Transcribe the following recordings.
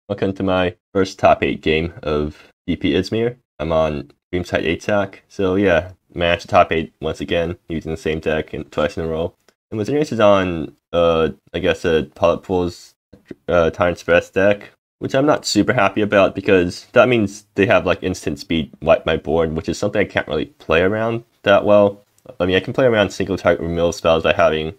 Welcome to my first top 8 game of DP Izmir. I'm on Dreamsight 8 stack, so yeah, managed to top 8 once again, using the same deck twice in a row. And Wizzerinus is on, I guess, a Pilot Pool's Time Express deck, which I'm not super happy about because that means they have like instant speed wipe my board, which is something I can't really play around that well. I mean, I can play around single target removal spells by having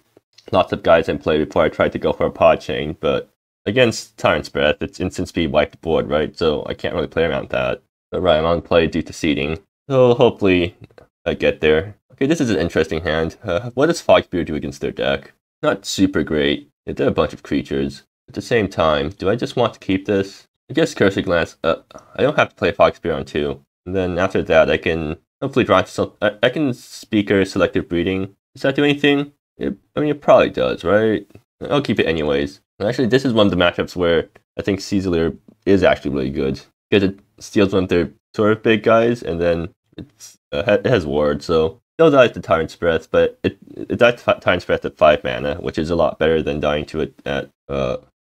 lots of guys in play before I try to go for a pod chain, but against Tyrant's Breath, it's instant speed wipe the board, right? So I can't really play around that. But right, I'm on play due to seeding. So hopefully I get there. Okay, this is an interesting hand. What does Foxbeard do against their deck? Not super great. They're a bunch of creatures. At the same time, do I just want to keep this? I guess Cursor Glance. I don't have to play Foxbeard on 2. And then after that, I can hopefully draw into some. I can Speaker Selective Breeding. Does that do anything? I mean, it probably does, right? I'll keep it anyways. Actually, this is one of the matchups where I think Caesar is actually really good because it steals one of their sort of big guys, and then it has ward, so they'll die to Tyrant's Breath, but it dies to Tyrant's Breath at 5 mana, which is a lot better than dying to it at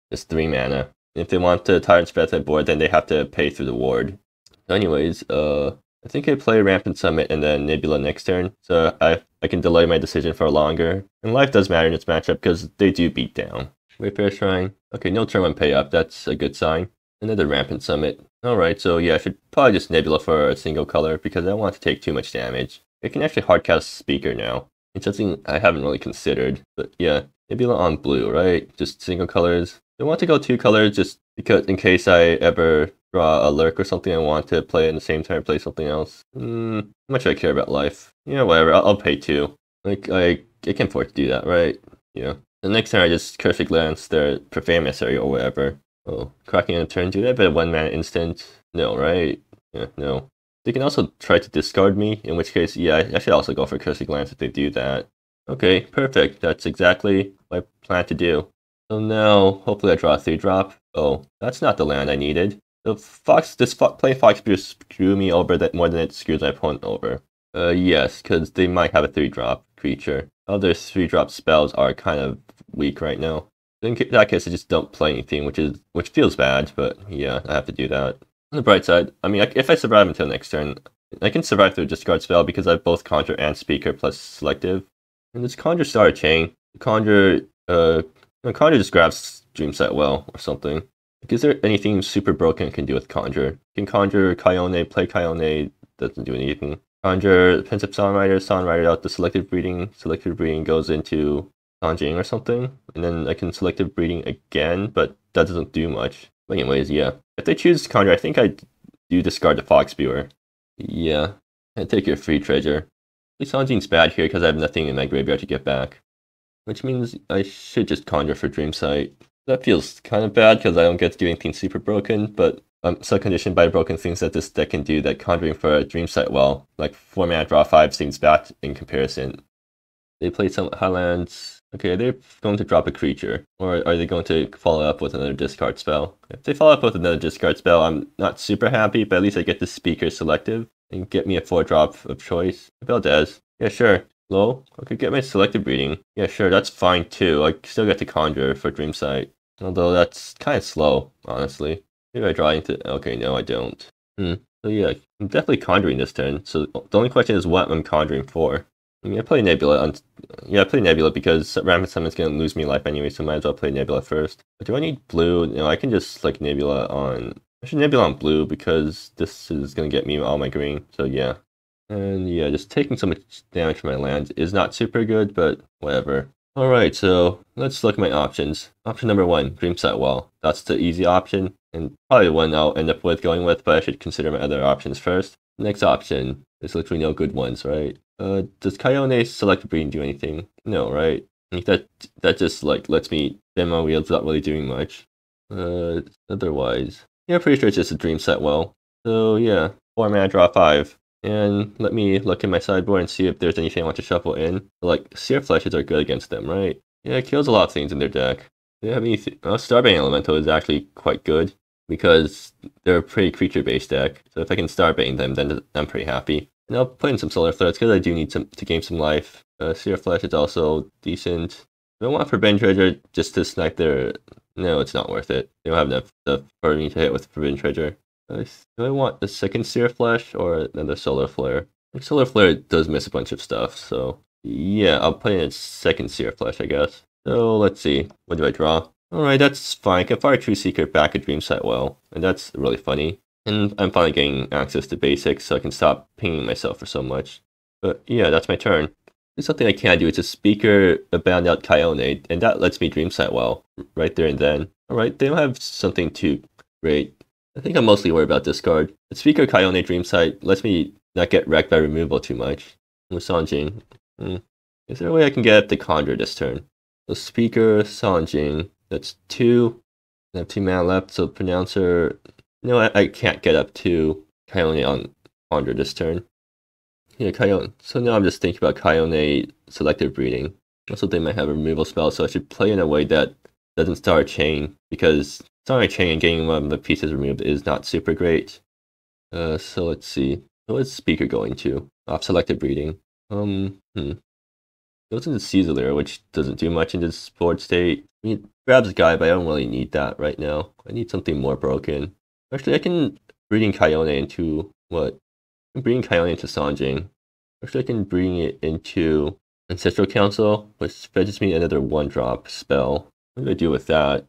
just 3 mana. If they want to Tyrant's Breath at board, then they have to pay through the ward. So anyways, I think I play Rampant Summit and then Nebula next turn, so I can delay my decision for longer. And life does matter in this matchup because they do beat down. Wayfarer Shrine. Okay, no turn 1 pay up, that's a good sign. Another Rampant Summit. Alright, so yeah, I should probably just Nebula for a single color because I don't want to take too much damage. I can actually hardcast Speaker now. It's something I haven't really considered, but yeah, Nebula on blue, right? Just single colors. I want to go 2 colors just because in case I ever draw a lurk or something, I want to play it in the same time, play something else. How much I care about life? Yeah, whatever, I'll pay 2. Like, I can afford to do that, right? Yeah. The next time I just Cursor Glance their Profane Emissary or whatever. Oh, cracking on a turn 2, they have a 1 mana instant. No, right? Yeah, no. They can also try to discard me, in which case, yeah, I should also go for Cursor Glance if they do that. Okay, perfect. That's exactly what I plan to do. So now, hopefully I draw a 3-drop. Oh, that's not the land I needed. The playing Foxbeard screw me over that more than it screws my opponent over. Yes, because they might have a 3-drop creature. Other 3-drop spells are kind of weak right now. In that case, I just don't play anything, which feels bad, but yeah, I have to do that. On the bright side, I mean, if I survive until next turn, I can survive through a discard spell because I have both Conjure and Speaker plus Selective. And this Conjure Star Chain, Conjure just grabs Dreamsight well or something. Like, is there anything super broken I can do with Conjure? Can Conjure Kyone, play Kyone, doesn't do anything. Conjure Pensive Songwriter out the Selective Breeding goes into Conjuring or something, and then I can Selective Breeding again, but that doesn't do much. But anyways, yeah. If they choose Conjure, I think I do discard the Foxbeard. Yeah, and take your free treasure. Sanjing's bad here because I have nothing in my graveyard to get back. Which means I should just Conjure for Dreamsight. That feels kind of bad because I don't get to do anything super broken, but I'm so conditioned by broken things that this deck can do that Conjuring for a Dreamsight well, like 4 mana draw 5 seems bad in comparison. They play some Highlands. Okay, they're going to drop a creature. Or are they going to follow up with another discard spell? If they follow up with another discard spell, I'm not super happy, but at least I get the Speaker Selective and get me a 4-drop of choice. Valdez. Yeah, sure. Low? I could get my Selective Breeding. Yeah, sure, that's fine too. I still get to Conjure for Dreamsight. Although that's kind of slow, honestly. Maybe I draw into... Okay, no, I don't. So yeah, I'm definitely Conjuring this turn. So the only question is what I'm Conjuring for. I mean, I play Nebula I play Nebula because Rampant Summon's gonna lose me life anyway, so I might as well play Nebula first. But do I need blue? No, I can just like Nebula on... I should Nebula on blue because this is gonna get me all my green, so yeah. And yeah, just taking so much damage from my land is not super good, but whatever. Alright, so let's look at my options. Option number 1, Dreamsight Well. That's the easy option, and probably the one I'll end up going with, but I should consider my other options first. Next option, there's literally no good ones, right? Does Kyone Selective Breeding do anything? No, right? Like that just like lets me spin my wheels without really doing much. Otherwise, yeah, pretty sure it's just a Dreamsight Well. So yeah, 4 mana draw 5. And let me look in my sideboard and see if there's anything I want to shuffle in. Like, Seer Fleshes are good against them, right? Yeah, it kills a lot of things in their deck. Do they have anything? Starbane Elemental is actually quite good because they're a pretty creature-based deck. So if I can Starbane them, then I'm pretty happy. And I'll put in some Solar Threads because I do need to gain some life. Seer Flesh is also decent. I don't want Forbidden Treasure just to snipe their No, it's not worth it. They don't have enough stuff for me to hit with Forbidden Treasure. Do I want the second Seer Flash or another Solar Flare? Solar Flare does miss a bunch of stuff, so yeah, I'll put in a second Seer Flash, I guess. So let's see, what do I draw? Alright, that's fine. I can fire True Seeker back at Dreamsight well, and that's really funny. And I'm finally getting access to basics, so I can stop pinging myself for so much. But yeah, that's my turn. There's something I can do. It's a Speaker, a Bound Out Kyone, and that lets me Dreamsight well, right there and then. Alright, they don't have something too great. I think I'm mostly worried about discard. The Speaker Kyone Dreamsight lets me not get wrecked by removal too much. With Sanjing. Is there a way I can get up the Conjure this turn? So Speaker, Sanjing, that's 2. I have 2 mana left, so Pronouncer. No, I can't get up to Kyone on Conjure this turn. Yeah, Kyone. So now I'm just thinking about Kyone Selective Breeding. Also, they might have a removal spell, so I should play in a way that doesn't start a chain, because starting a chain and getting one of the pieces removed is not super great. So let's see. What's Speaker going to? Off Selective Breeding. Goes into Caesar, which doesn't do much in this board state. I mean, it grabs a guy, but I don't really need that right now. I need something more broken. Actually, I can Breeding Kyone into what? I'm breeding Kyone into Sanjing. Actually, I can bring it into Ancestral Council, which fetches me another 1-drop spell. What do I do with that?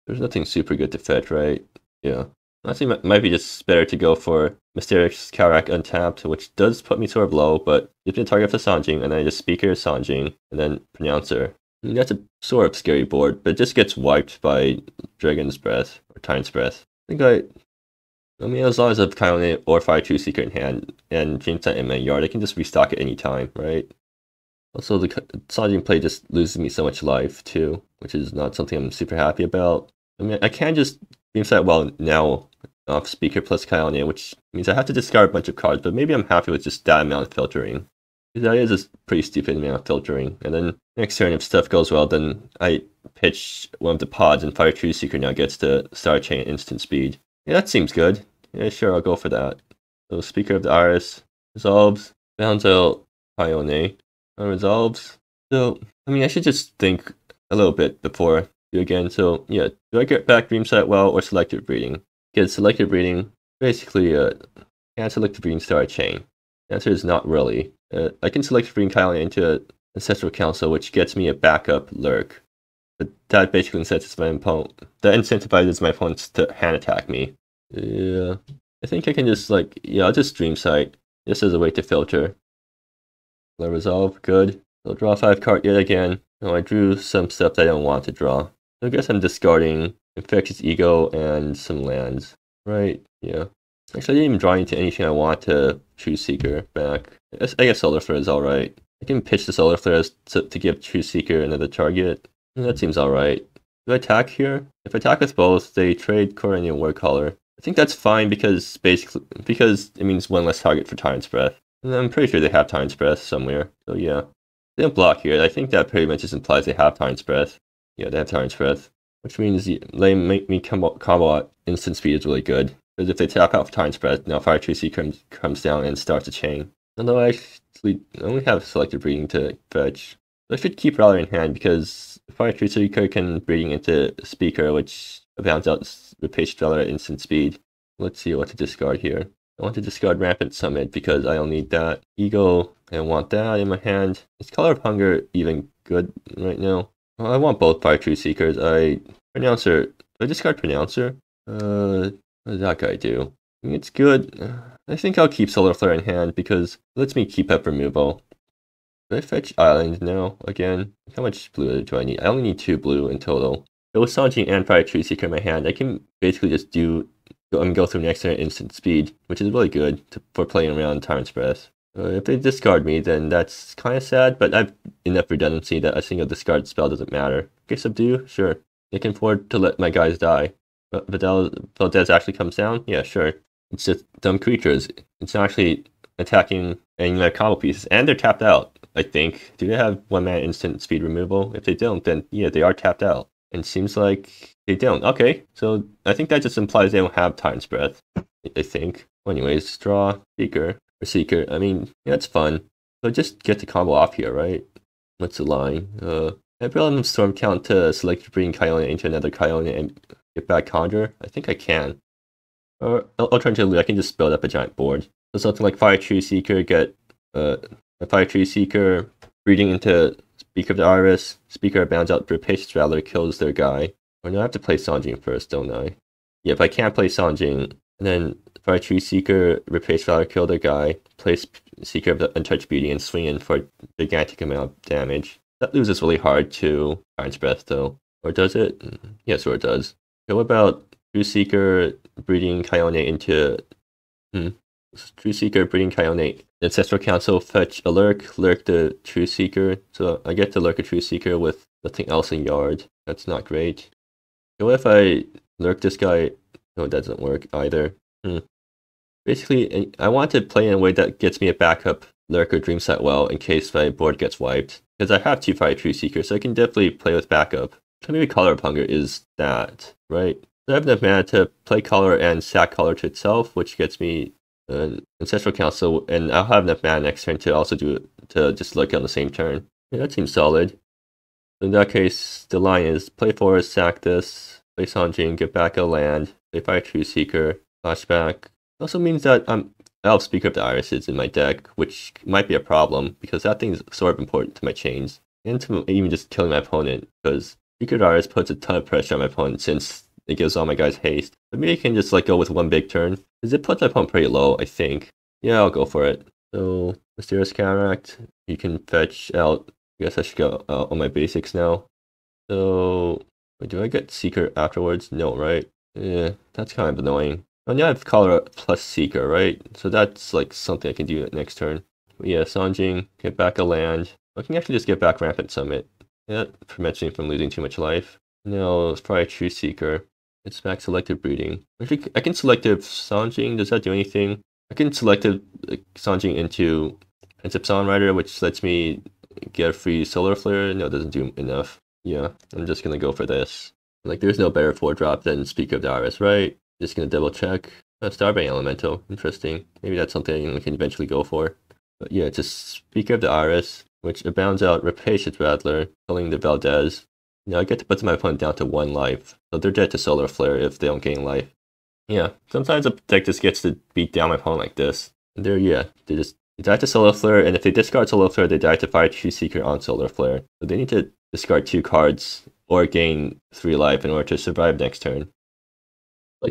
There's nothing super good to fetch, right? Yeah. Honestly, it might be just better to go for Mysterious Karak Untapped, which does put me sort of low, but gives me a target for Sanjing, and then I just Speaker Sanjing, and then Pronouncer. I mean, that's a sort of scary board, but it just gets wiped by Dragon's Breath, or Time's Breath. I mean, as long as I have Kyone or Fire True Seeker in hand, and Dreamsight in my yard, I can just restock at any time, right? Also, the Sanjing play just loses me so much life, too, which is not something I'm super happy about. I mean, I can just Dreamsight well now off Speaker plus Kyone, which means I have to discard a bunch of cards, but maybe I'm happy with just that amount of filtering. Because that is a pretty stupid amount of filtering. And then next turn, if stuff goes well, then I pitch one of the pods, and Fire True Seeker now gets to Star Chain at instant speed. Yeah, that seems good. Yeah, sure, I'll go for that. So Speaker of the Iris resolves, bounds out Kyone, resolves. So, I mean, I should just think a little bit before do again. So, yeah, do I get back Dreamsight well or Selective Breeding? Because Selective Breeding, basically, can Selective Breeding start a chain? The answer is not really. I can Selective Breeding Kyone into Ancestral Council, which gets me a backup Lurk. But that basically incentivizes my opponents to hand attack me. Yeah, I think I can just I'll just Dreamsight. This is a way to filter. Let resolve, good. I'll draw 5 cards yet again. Oh, I drew some stuff that I don't want to draw. So I guess I'm discarding Infectious Ego and some lands. Right, yeah. Actually, I didn't even draw into anything I want to True Seeker back. I guess Solar Flare is alright. I can pitch the Solar Flares to give True Seeker another target. That seems alright. Do I attack here? If I attack with both, they trade Coronian Warcaller. I think that's fine because it means one less target for Tyrant's Breath. And I'm pretty sure they have Tyrant's Breath somewhere. So yeah. They don't block here. I think that pretty much just implies they have Tyrant's Breath. Yeah, they have Tyrant's Breath. Which means they make me combo at instant speed is really good. Because if they tap out for Tyrant's Breath, now Fire True Seeker comes down and starts a chain. Although I actually only have Selective Breeding to fetch. So I should keep Rally in hand because Fire True Seeker can Breeding into Speaker, which bounds out Rapacious Dweller at instant speed. Let's see what to discard here. I want to discard Rampant Summit because I don't need that. Ego, I want that in my hand. Is Color of Hunger even good right now? Well, I want both Fire True Seekers. Pronouncer. Do I discard Pronouncer? What does that guy do? I mean, it's good. I think I'll keep Solar Flare in hand because it lets me keep up removal. Do I fetch Island now again? How much blue do I need? I only need 2 blue in total. But with Sanjing and Fire True Seeker in my hand, I can basically just go through next turn at instant speed, which is really good for playing around Tyrant's Breath. If they discard me, then that's kind of sad, but I have enough redundancy that a single discard spell doesn't matter. Okay, Subdue? Sure. They can afford to let my guys die. But Valdez actually comes down? Yeah, sure. It's just dumb creatures. It's not actually attacking any of my combo pieces, and they're tapped out, I think. Do they have 1-mana instant speed removal? If they don't, then yeah, they are tapped out. And it seems like they don't. Okay, so I think that just implies they don't have Tyrant's Breath, I think. Well, anyways, draw, Seeker. I mean, yeah, it's fun. So just get the combo off here, right? What's the line? I put on Storm Count to select Breeding Kyone into another Kyone and get back Conjure. I think I can. Or alternatively, I can just build up a giant board. So something like Fire Tree Seeker, get a Fire Tree Seeker, breeding into Speaker of the Iris, Speaker bounds out Rapacious Rattler, kills their guy. Or no, I have to play Sanjing first, don't I? Yeah, if I can't play Sanjing, and then Fire Tree Seeker, Rapacious Rattler, kill their guy, place Seeker of the Untouched Beauty and swing in for a gigantic amount of damage. That loses really hard to Iron's Breath though. Or does it? Yes, or it does. Okay, what about True Seeker breeding Kyone into True Seeker breeding Kyone. Ancestral Council fetch a lurk the True Seeker. So I get to lurk a True Seeker with nothing else in yard. That's not great. So what if I lurk this guy? No, it doesn't work either. Basically, I want to play in a way that gets me a backup lurk or Dreamsight well in case my board gets wiped. Because I have 2 Fire True Seekers, so I can definitely play with backup. So maybe Collar of Hunger is that, right? So I have enough mana to play Collar and sack Collar to itself, which gets me Ancestral Council, and I'll have enough mana next turn to also just look on the same turn. Yeah, that seems solid. In that case, the line is play Forest, sack this, play Sanjing, get back a land, play Fire True Seeker, flashback. Also means that I have Speaker of the Irises in my deck, which might be a problem because that thing's sort of important to my chains and to even just killing my opponent, because Speaker of the Iris puts a ton of pressure on my opponent since it gives all my guys haste. But maybe I can just go with one big turn, because it puts my opponent pretty low, I think. Yeah, I'll go for it. So, Mysterious Cataract, you can fetch out. I guess I should go on my basics now. So, wait, do I get Seeker afterwards? No, right? Yeah, that's kind of annoying. Oh, now I have Collar plus Seeker, right? So that's something I can do next turn. But yeah, Sanjing, get back a land. I can actually just get back Rampant Summit. Yeah, that prevents me from losing too much life. No, it's probably True Seeker. It's back selective breeding. Actually, I can selective Sanjing. Does that do anything? I can selective Sanjing into Pensive Songwriter, which lets me get a free Solar Flare. No, it doesn't do enough. Yeah, I'm just gonna go for this. There's no better 4-drop than Speaker of the Iris, right? Just gonna double check. Starbane Elemental. Interesting. Maybe that's something we can eventually go for. But yeah, just Speaker of the Iris, which abounds out Rapacious Rattler, killing the Valdez. Now I get to put my opponent down to 1 life. So they're dead to Solar Flare if they don't gain life. Yeah, sometimes a deck just gets to beat down my opponent like this. And they die to Solar Flare, and if they discard Solar Flare, they die to Fire True Seeker on Solar Flare. So they need to discard 2 cards or gain 3 life in order to survive next turn.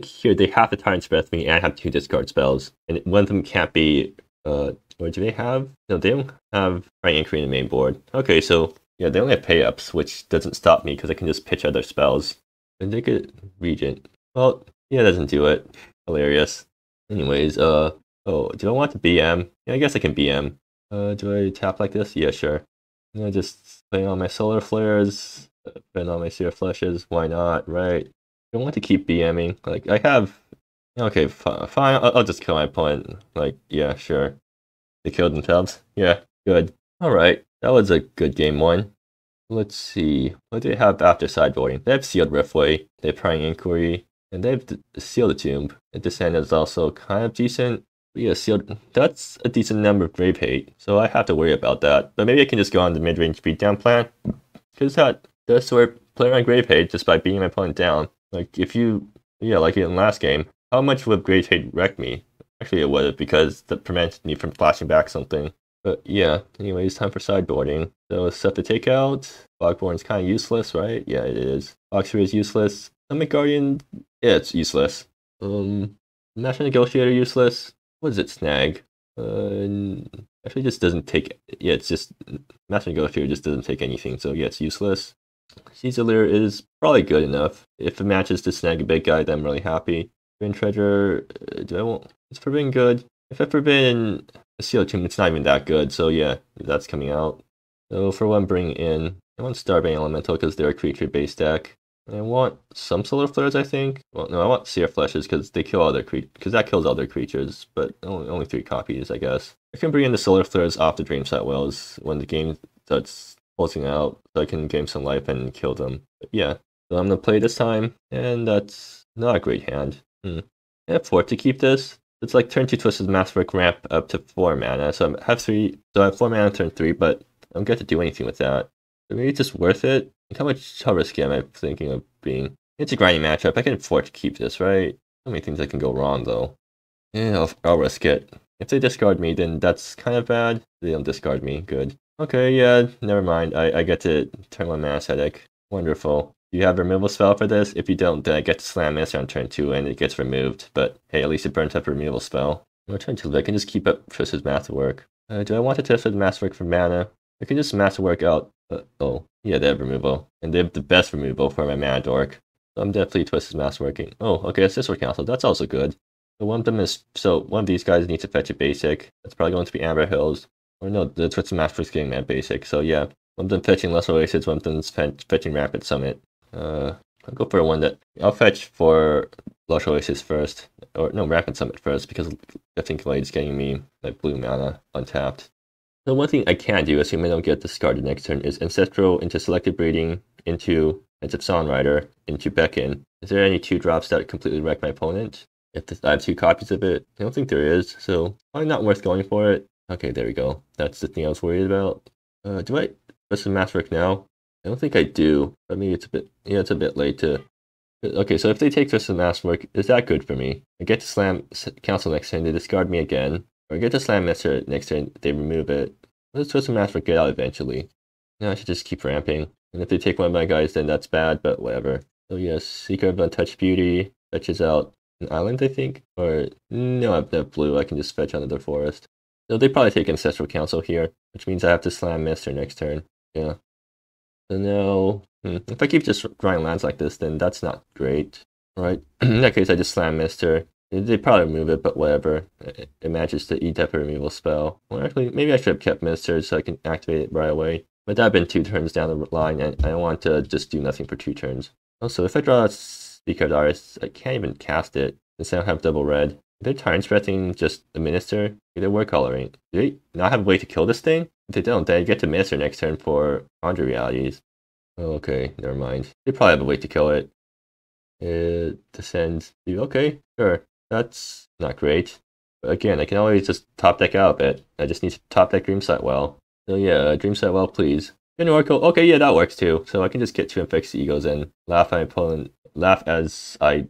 Here, they have the Tyrant's Breath me and have 2 discard spells. And one of them can't be, or do they have? No, they don't have Prying Inquiry in the main board. Okay, so yeah, they only have pay-ups, which doesn't stop me because I can just pitch other spells. And they get Regent. Well, yeah, it doesn't do it. Hilarious. Anyways, oh, do I want to BM? Yeah, I guess I can BM. Do I tap like this? Yeah, sure. I just play on my Solar Flares, spend on my Seer Flushes. Why not, right? I don't want to keep BMing. I have... Okay, fine. I'll just kill my opponent. Yeah, sure. They killed themselves? Yeah, good. Alright, that was a good game 1. Let's see. What do they have after sideboarding? They have Sealed Riftway, they have Prying Inquiry, and they have Sealed the Tomb. And Descent is also kind of decent. But yeah, Sealed... That's a decent number of Grave Hate, so I have to worry about that. But maybe I can just go on the mid-range beatdown plan. Because that does sort of play around Grave Hate just by beating my opponent down. If you... Yeah, like in the last game, how much would Grave Hate wreck me? Actually, it would have, because that prevented me from flashing back something. But yeah, anyways, time for sideboarding. So stuff to take out. Fogborn's kind of useless, right? Yeah, it is. Oxford is useless. Stomach Guardian, yeah, it's useless. National Negotiator useless. What does it snag? Actually just doesn't take, yeah, it's just, National Negotiator just doesn't take anything, so yeah, it's useless. Caesar is probably good enough. If it matches to snag a big guy, then I'm really happy. Forbidden Treasure, it's Forbidden good. If I forbidden a Sealed Tomb, it's not even that good, so yeah, that's coming out. So for what I'm bringing in, I want Starbane Elemental because they're a creature-based deck. I want some Solar Flares, I think. Well, no, I want Seer Flushes because they kill other creatures, because that kills other creatures, but only 3 copies, I guess. I can bring in the Solar Flares off the Dreamsight Wells when the game starts pulsing out, so I can gain some life and kill them. But yeah, so I'm gonna play this time, and that's not a great hand. I have 4 to keep this. It's turn 2 Twisted Masterwork ramp up to 4 mana, so I have 4 mana turn 3, but I don't get to do anything with that. But maybe it's just worth it. Like, how risky am I thinking of being? It's a grinding matchup. I can afford to keep this, right? So many things that can go wrong, though. Yeah, I'll risk it. If they discard me, then that's kind of bad. They don't discard me. Good. Okay, yeah, never mind. I get to turn one mana Ascetic. Wonderful. Do you have a removal spell for this? If you don't, then I get to slam this on turn 2 and it gets removed. But hey, at least it burns up a removal spell. On turn 2, I can just keep up Twisted Masterwork. Do I want to Twisted Masterwork for mana? I can just Masterwork out. Oh, yeah, they have removal. And they have the best removal for my mana dork. So I'm definitely Twisted Masterworking. Oh, okay, it's this cancel. That's also good. So one of these guys needs to fetch a basic. That's probably going to be Amber Hills. Or no, the Twisted Masterwork's getting that basic. So yeah, one of them fetching Less Oasis, one of them's fetching Rapid Summit. I'll go for one that I'll fetch for Lush Oasis first, or no, Rapid Summit first, because I think Blade's getting me like blue mana untapped. So one thing I can do, assuming I don't get discarded next turn, is Ancestral into Selective Breeding into Pensive Songwriter into Beckon. Is there any 2-drops that completely wreck my opponent? If I have 2 copies of it, I don't think there is, so probably not worth going for it. Okay, there we go. That's the thing I was worried about. Do I Twisted Masterwork now? I don't think I do, but maybe it's a bit late to... Okay, so if they take Twisted Masterwork, is that good for me? I get to slam Council next turn, they discard me again. Or I get to slam Mister next turn, they remove it. Let's Twisted Masterwork get out eventually. Now I should just keep ramping. And if they take one of my guys, then that's bad, but whatever. So yes, Seeker of Untouched Beauty fetches out an island, I think? Or, no, I have blue, I can just fetch another forest. So they probably take Ancestral Council here, which means I have to slam Mister next turn. Yeah. So now, if I keep just drawing lands like this, then that's not great. Right? In that case, I just slam Mister. They probably remove it, but whatever. It matches the E-Dep removal spell. Well, actually, maybe I should have kept Mister so I can activate it right away. But that would have been 2 turns down the line, and I don't want to just do nothing for 2 turns. Also, if I draw a Speaker of the Artist, I can't even cast it, since I don't have double red. They're Time Spreading just a Minister. They're War Coloring. Do they not have a way to kill this thing? If they don't, then I get to Minister next turn for Conjure Realities. Oh, okay, never mind. They probably have a way to kill it. It descends. Okay, sure. That's not great. But again, I can always just top deck out a bit. I just need to top deck Dreamsight Well. So yeah, Dreamsight Well, please. An Oracle. Okay, yeah, that works too. So I can just get 2 Infectious Egos and laugh at my opponent. Laugh as I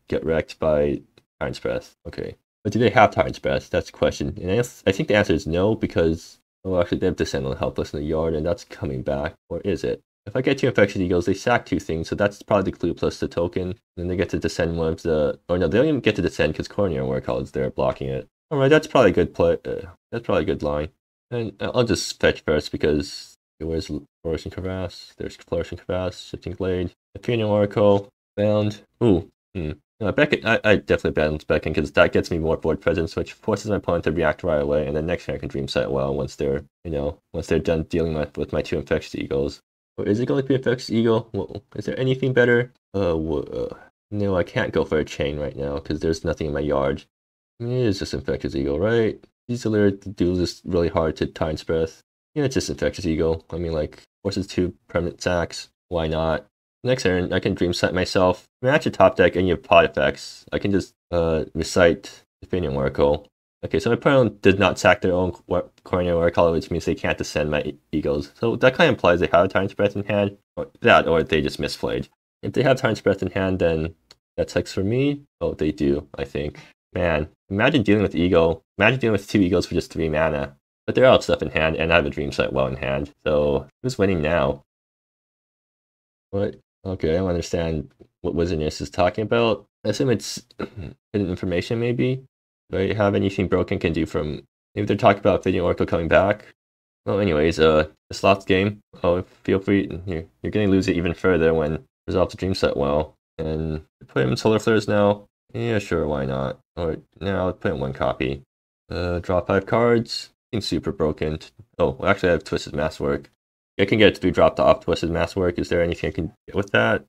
get wrecked by Tyrant's Breath. Okay. But do they have Tyrant's Breath? That's the question. And I think the answer is no, because, oh, actually, they have Descend on Helpless in the yard, and that's coming back. Or is it? If I get 2 Infectious Egos, they sack 2 things, so that's probably the clue plus the token. Then they get to descend one of the... Or no, they don't even get to descend because Corneal Warcall is there blocking it. Alright, that's probably a good play. That's probably a good line. And I'll just fetch first because... Where's Flourishing Crevasse? There's Flourishing Crevasse, Shifting Blade, Athenian Oracle, Bound. Ooh, Beckon, I definitely balance Beckon because that gets me more board presence, which forces my opponent to react right away, and then next turn I can Dreamsight Well once they're, once they're done dealing with my 2 Infectious Eagles. Or is it going to be Infectious Eagle? Well, is there anything better? No, I can't go for a chain right now because there's nothing in my yard. I mean, it is just Infectious Eagle, right? These Allure do this really hard to Time's Breath. Yeah, it's just Infectious Eagle. I mean, like, forces 2 permanent sacks. Why not? Next turn, I can Dreamsight myself. Match a top deck and you have pot effects. I can just recite Athenian Oracle. Okay, so my opponent did not sack their own Corneal Warcall, which means they can't descend my Eagles. So that kind of implies they have Time's Breath in hand. Or that, or they just misplayed. If they have Time's Breath in hand, then that's X for me. Oh, they do, I think. Man, imagine dealing with Eagle. Imagine dealing with 2 Eagles for just 3 mana. But they're out stuff in hand, and I have a Dreamsight Well in hand. So, who's winning now? What? Okay, I don't understand what Wizzerinus is talking about. I assume it's hidden information, maybe? Do I have anything broken can do from... Maybe they're talking about Athenian Oracle coming back. Well, anyways, this last game, oh, feel free... You're going to lose it even further when resolve the Dreamsight Well. And put him in Solar Flares now? Yeah, sure, why not? Or, no, I'll put in 1 copy. Draw 5 cards. Super broken. Oh, well, actually I have Twisted Masterwork. I can get it to be dropped off Twisted Masterwork. Is there anything I can get with that?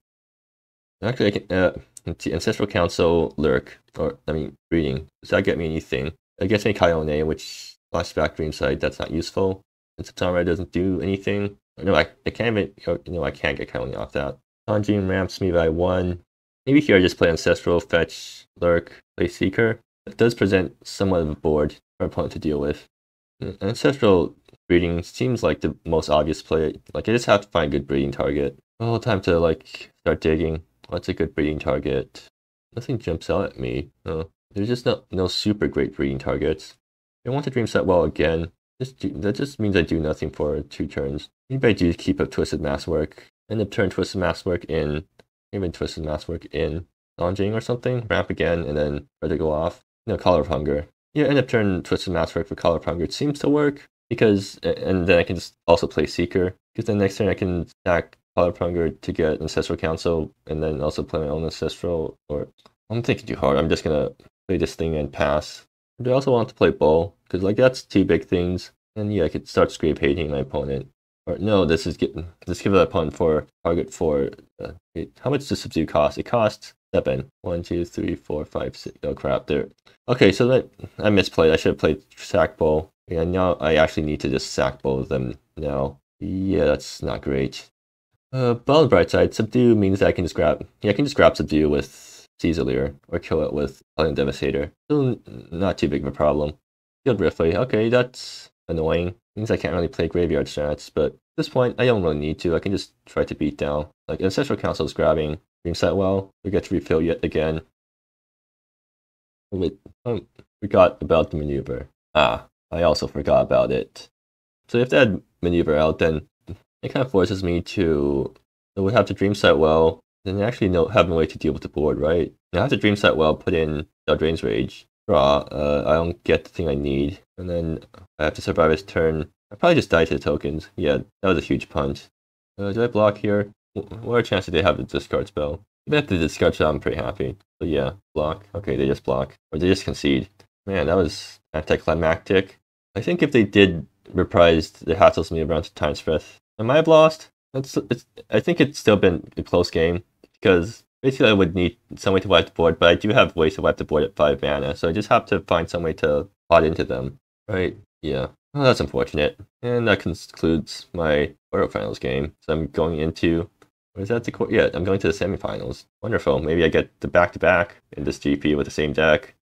Actually, I can Ancestral Council Lurk, or I mean Breeding. Does that get me anything? It gets me Kyone, which flashback Dreamsight. That's not useful. And Satamara doesn't do anything. No, I can't even. I can't get Kyone off that. Tanjin ramps me by 1. Maybe here I just play Ancestral, fetch, Lurk, play Seeker. It does present somewhat of a board for our opponent to deal with. Ancestral breeding seems like the most obvious play. Like, I just have to find a good breeding target. Oh, time to, like, start digging. What's a good breeding target? Nothing jumps out at me. Oh, there's just no super great breeding targets. I want to Dreamsight well again. That just means I do nothing for 2 turns. Maybe I do keep up Twisted Masswork. End up turn Twisted Masswork in. Even Twisted Masswork in. Longing or something. Ramp again, and then try to go off. No, Collar of Hunger. Yeah, end up turn Twisted Masswork for Collar of Hunger. It seems to work. Because, and then I can just also play Seeker. Because then next turn I can stack Collar of Hunger to get Ancestral Council. And then also play my own Ancestral. Or, I'm thinking too hard. I'm just gonna play this thing and pass. But I also want to play Bull. Because, like, that's 2 big things. And yeah, I could start scrape hating my opponent. Or no, this is give the opponent for target for how much does subdue cost? It costs 7. 1, 2, 3, 4, 5, 6. Oh crap, there. Okay, so that I misplayed. I should have played Sack Bull. Yeah, now I actually need to just sack both of them now. Yeah, that's not great. But on the bright side, subdue means that I can just grab. Yeah, I can just grab subdue with Caesar or kill it with Alien Devastator. Still not too big of a problem. Field Riffley. Okay, that's annoying. Means I can't really play graveyard strats, but at this point, I don't really need to. I can just try to beat down. Like, Ancestral Council is grabbing Dreamsight well. We get to refill yet again. Wait, forgot about the maneuver. Ah, I also forgot about it. So if that maneuver out, then it kind of forces me to... So we have to Dreamsight well, then actually have no way to deal with the board, right? I have to Dreamsight well, put in Eldraine's Rage. Draw, I don't get the thing I need, and then I have to survive his turn. I probably just die to the tokens. Yeah, that was a huge punt. Do I block here? What are the chances they have a discard spell? If they have to discard spell, I'm pretty happy. So yeah, block. Okay, they just block. Or they just concede. Man, that was anticlimactic. I think if they did reprise the Hassles me around to Time Stress, I might have lost. I think it's still been a close game, because basically, I would need some way to wipe the board, but I do have ways to wipe the board at 5 mana, so I just have to find some way to pot into them. Right, yeah. Well, that's unfortunate. And that concludes my quarterfinals game. So I'm going into... What is that? Yeah, I'm going to the semifinals. Wonderful. Maybe I get the back-to-back in this GP with the same deck.